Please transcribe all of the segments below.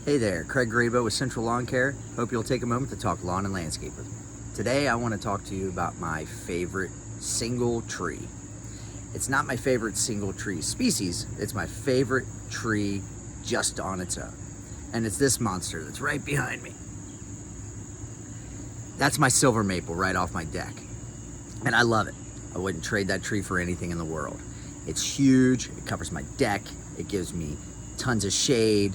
Hey there, Craig Grabo with Central Lawn Care. Hope you'll take a moment to talk lawn and landscape with me. Today I want to talk to you about my favorite single tree. It's not my favorite single tree species, it's my favorite tree just on its own. And it's this monster that's right behind me. That's my silver maple right off my deck. And I love it. I wouldn't trade that tree for anything in the world. It's huge, it covers my deck, it gives me tons of shade.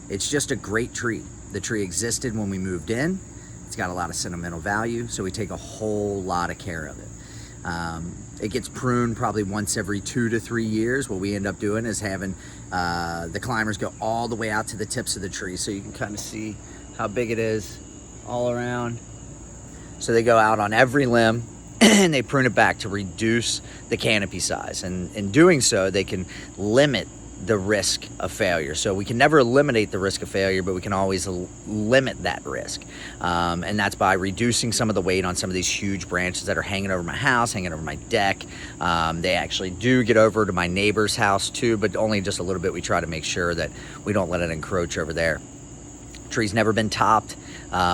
It's just a great tree. The tree existed when we moved in. It's got a lot of sentimental value, so we take a whole lot of care of it. It gets pruned probably once every 2 to 3 years. What we end up doing is having the climbers go all the way out to the tips of the tree, so you can kind of see how big it is all around. So they go out on every limb and they prune it back to reduce the canopy size. And in doing so, they can limit the risk of failure. So we can never eliminate the risk of failure, but we can always limit that risk. And that's by reducing some of the weight on some of these huge branches that are hanging over my house, hanging over my deck. They actually do get over to my neighbor's house too, but only just a little bit. We try to make sure that we don't let it encroach over there. Tree's never been topped.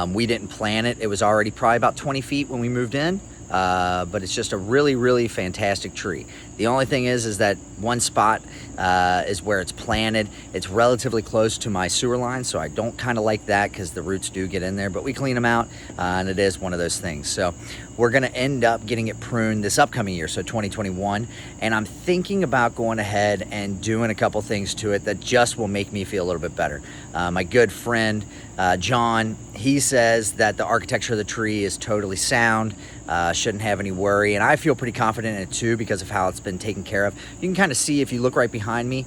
We didn't plant it. It was already probably about 20 feet when we moved in. But it's just a really, really fantastic tree. The only thing is that one spot is where it's planted. It's relatively close to my sewer line, so I don't kind of like that because the roots do get in there, but we clean them out, and it is one of those things. So we're gonna end up getting it pruned this upcoming year, so 2021, and I'm thinking about going ahead and doing a couple things to it that just will make me feel a little bit better. My good friend, John, he says that the architecture of the tree is totally sound, shouldn't have any worry, and I feel pretty confident in it too because of how it's been taken care of. You can kind of see if you look right behind me,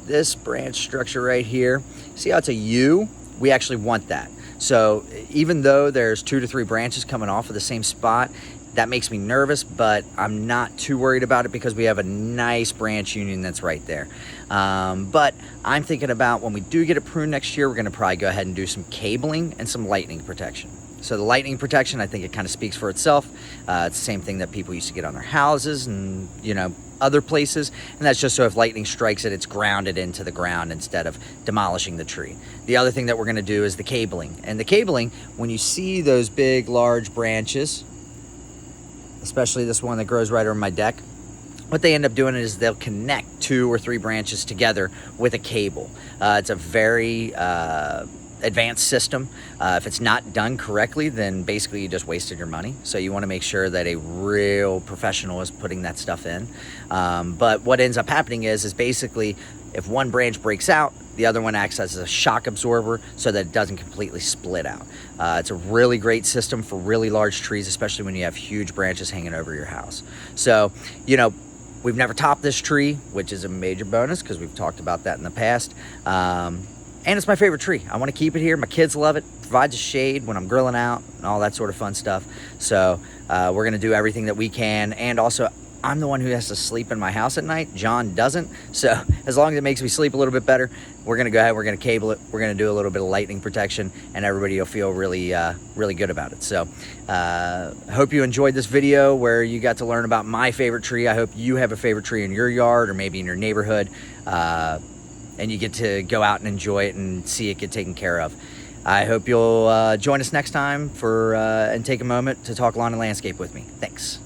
this branch structure right here, see how it's a U? We actually want that. So even though there's 2 to 3 branches coming off of the same spot, that makes me nervous, but I'm not too worried about it because we have a nice branch union that's right there. But I'm thinking about when we do get it pruned next year, we're gonna probably go ahead and do some cabling and some lightning protection. So the lightning protection, I think it kind of speaks for itself. It's the same thing that people used to get on their houses and, you know, other places. And that's just so if lightning strikes it, it's grounded into the ground instead of demolishing the tree. The other thing that we're gonna do is the cabling. And the cabling, when you see those big, large branches, especially this one that grows right over my deck, what they end up doing is they'll connect 2 or 3 branches together with a cable. It's a very advanced system. If it's not done correctly, then basically you just wasted your money. So you want to make sure that a real professional is putting that stuff in. But what ends up happening is basically if one branch breaks out, the other one acts as a shock absorber so that it doesn't completely split out. It's a really great system for really large trees, especially when you have huge branches hanging over your house. So, you know, we've never topped this tree, which is a major bonus because we've talked about that in the past. And it's my favorite tree. I want to keep it here. My kids love it. Provides a shade when I'm grilling out and all that sort of fun stuff. So we're going to do everything that we can. And also, I'm the one who has to sleep in my house at night. John doesn't. So as long as it makes me sleep a little bit better, we're going to go ahead. We're going to cable it. We're going to do a little bit of lightning protection, and everybody will feel really, really good about it. So I hope you enjoyed this video where you got to learn about my favorite tree. I hope you have a favorite tree in your yard or maybe in your neighborhood. And you get to go out and enjoy it and see it get taken care of. I hope you'll join us next time and take a moment to talk lawn and landscape with me. Thanks.